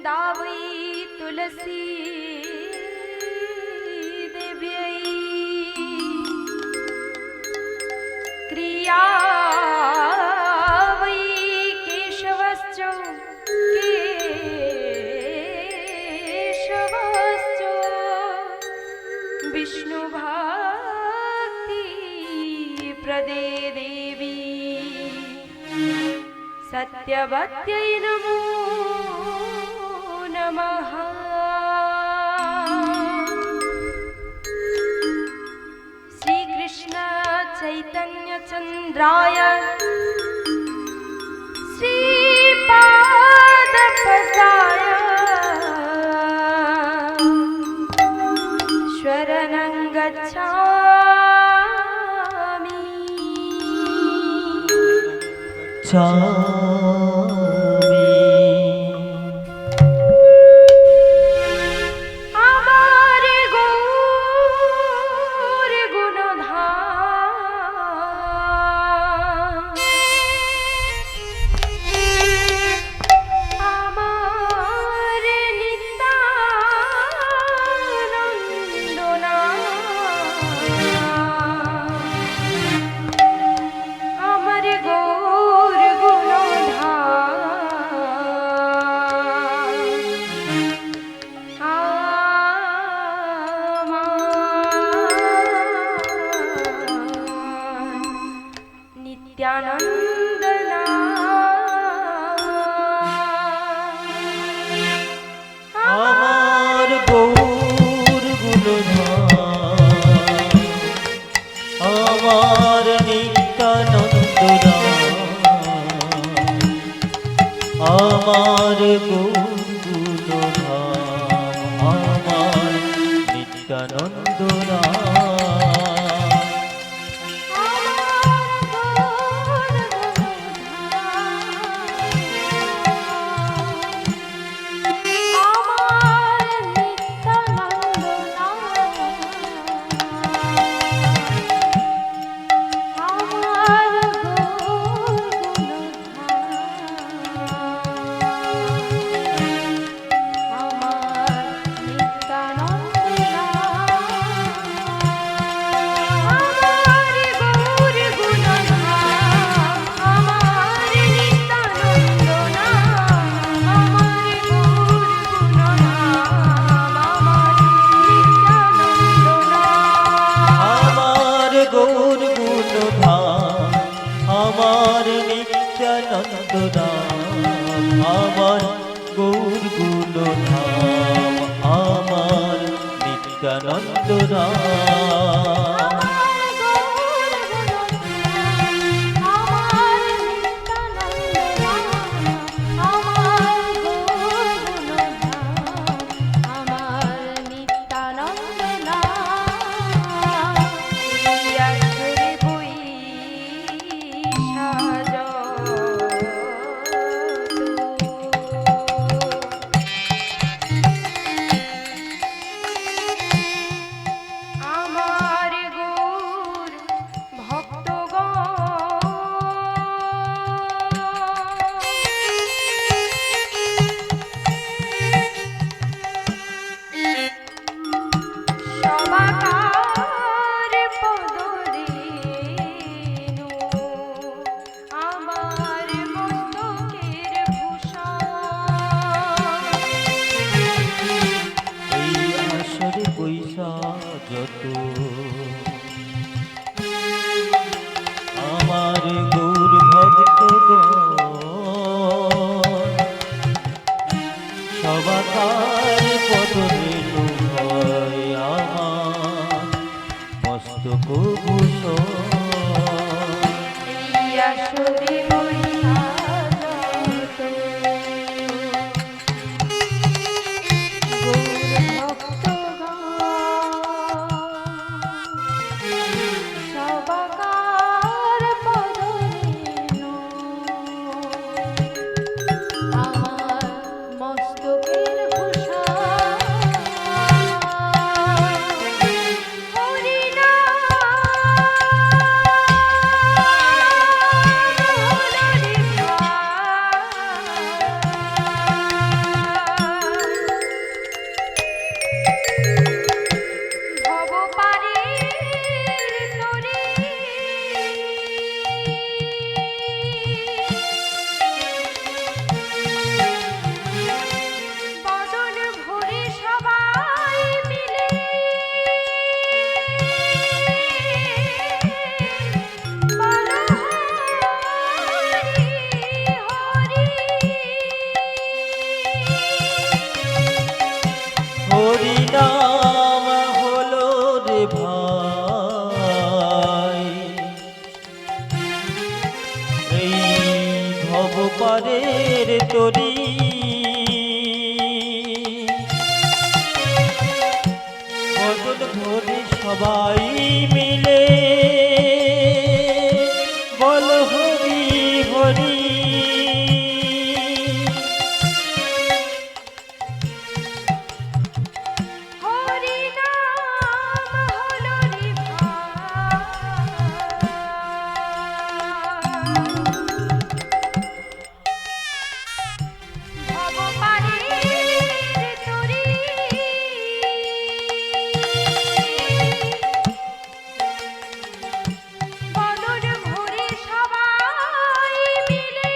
वृन्दा वै तुलसी देव्यै क्रिया वै केशवश्च विष्णुभक्ति प्रदे देवी सत्यवत्यै नमो नमः। श्रीकृष्ण चैतन्य चन्द्राय श्रीपादपदाय शरणं गच्छामि। সবাই মিলে বল হরি হরি। হরি নাম হলো রে ভব পারের তরি বদন ভরে সবাই মিলে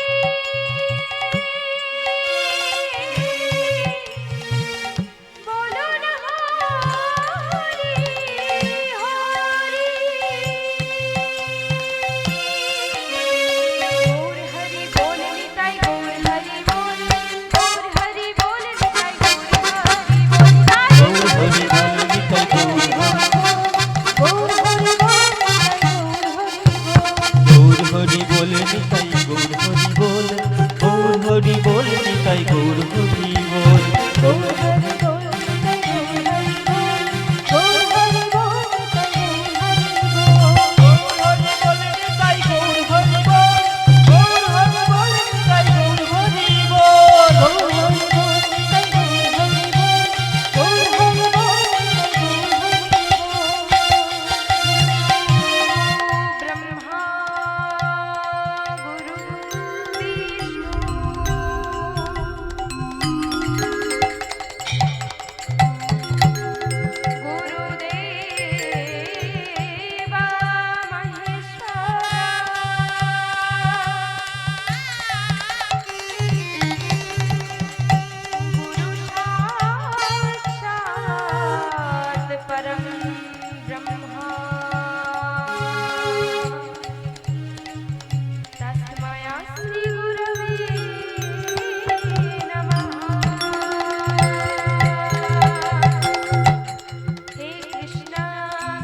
বলুন হরি হরি। গৌর হরি বল নিতাই গৌর হরি বল, গৌর হরি বল নিতাই গৌর হরি বল। গৌর হরি বল নিতাই গৌর হরি গৌর হরি বল নিতাই গৌর হরি বল। গৌর হরি বল নিতাই গৌর হরি বল। গৌর হরি বল নিতাই গৌর হরি বল। গৌর হরি বল নিতাই গৌর হরি বল। গৌর হরি বল নিতাই গৌর হরি বল। গৌর হরি বল নিতাই গৌর হরি বল। গৌর হরি বল নিতাই গৌর হরি বল। ব্রহ্মা গুরু বিষ্ণু গুরুদেবা গুরু সাক্ষাৎ পরম ব্রহ্মা তস্मै শ্রী গুরবে নমঃ। হে কৃষ্ণ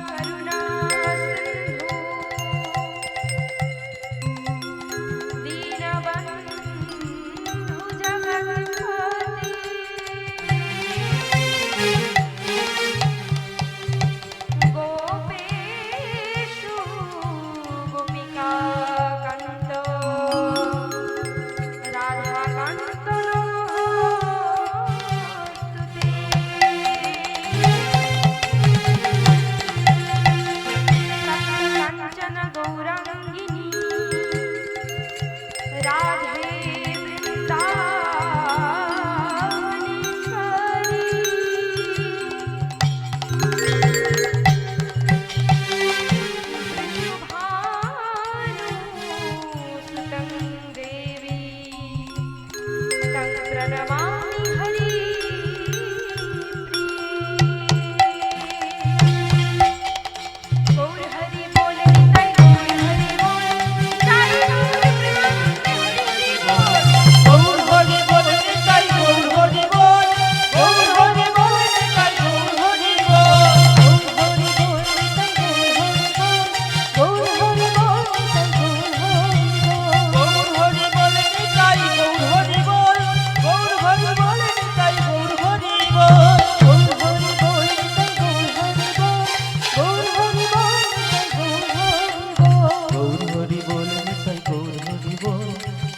করুণা সিন্ধু দীনবন্ধু জগৎপতে গোপেষু গোপিকাকান্ত রাধাকান্ত নমোস্তুতে। কাঞ্চন গৌরাঙ্গিনী রাধে বৃষভানুসুतं দেবী तं प्रणमामि हरि गौर हरि बोल निताई गौर हरि बोल। जय गौर प्रेमानंद हरि हरि बोल। গৌর হরি বল নিতাই গৌর হরি বল। গৌর হরি বল নিতাই গৌর হরি বল। গৌর হরি বল নিতাই গৌর হরি বল। গৌর হরি বল নিতাই গৌর হরি বল। গৌর হরি বল নিতাই গৌর হরি বল। গৌর হরি বল নিতাই গৌর হরি বল। গৌর হরি বল নিতাই গৌর হরি বল। গৌর হরি বল নিতাই গৌর হরি বল।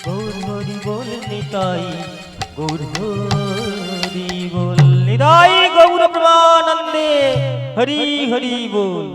গৌর হরি বল নিতাই গৌর হরি বল। নিতাই গৌর প্রেমানন্দে হরি হরি বল।